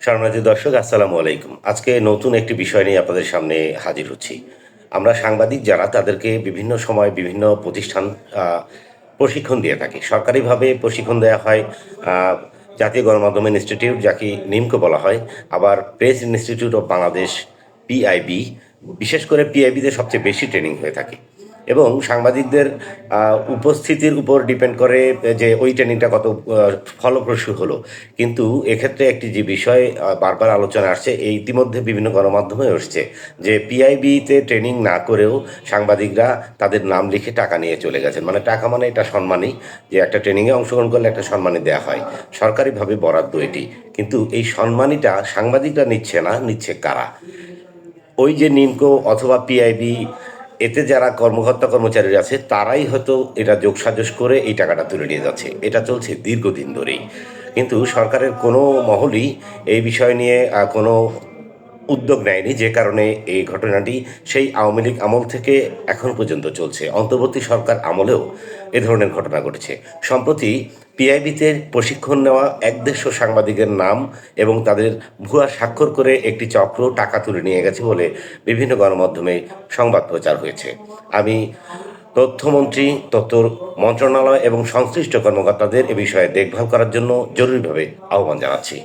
সম্মানিত দর্শক, আসসালামু আলাইকুম। আজকে নতুন একটি বিষয় নিয়ে আপনাদের সামনে হাজির হচ্ছি। আমরা সাংবাদিক যারা তাদেরকে বিভিন্ন সময় বিভিন্ন প্রতিষ্ঠান আ প্রশিক্ষণ দিয়ে থাকে। সরকারিভাবে প্রশিক্ষণ দেয়া হয়। আ জাতীয় গণমাধ্যম ইনস্টিটিউট যাকে নিমকো বলা হয়। আবার press institute of Bangladesh PIB, বিশেষ করে পিআইবিতে সবচেয়ে বেশি ট্রেনিং হয়ে থাকে। এবং সাংবাদিকদের উপস্থিতির উপর ডিপেন্ড করে যে ওই ট্রেনিংটা কত ফলপ্রসূ হলো। কিন্তু এক্ষেত্রে একটি যে বিষয় বারবার আলোচনা আসছে, এই ইতিমধ্যে বিভিন্ন গণমাধ্যমে আসছে যে পিআইবিতে ট্রেনিং না করেও সাংবাদিকরা তাদের নাম লিখে টাকা নিয়ে চলে গেছেন। মানে টাকা মানে এটা সম্মানী, যে একটা ট্রেনিংয়ে অংশগ্রহণ করলে একটা সম্মানী দেওয়া হয়, সরকারিভাবে বরাদ্দ এটি। কিন্তু এই সম্মানীটা সাংবাদিকরা নিচ্ছে না, নিচ্ছে কারা? ওই যে নিমকো অথবা পিআইবি, এতে যারা কর্মকর্তা কর্মচারী আছে তারাই হয়তো এটা যোগসাজশ করে এই টাকাটা তুলে নিয়ে যাচ্ছে। এটা চলছে দীর্ঘদিন ধরেই। কিন্তু সরকারের কোনো মহলই এই বিষয় নিয়ে কোনো উদ্যোগ নেয়নি, যে কারণে এই ঘটনাটি সেই আওয়ামী লীগ আমল থেকে এখন পর্যন্ত চলছে। অন্তর্বর্তী সরকার আমলেও এ ধরনের ঘটনা ঘটেছে। সম্প্রতি পিআইবিতে প্রশিক্ষণ নেওয়া ১৫০ সাংবাদিকের নাম এবং তাদের ভুয়া স্বাক্ষর করে একটি চক্র টাকা তুলে নিয়ে গেছে বলে বিভিন্ন গণমাধ্যমে সংবাদ প্রচার হয়েছে। আমি তথ্যমন্ত্রী, তথ্য মন্ত্রণালয় এবং সংশ্লিষ্ট কর্মকর্তাদের এ বিষয়ে দেখভাল করার জন্য জরুরিভাবে আহ্বান জানাচ্ছি।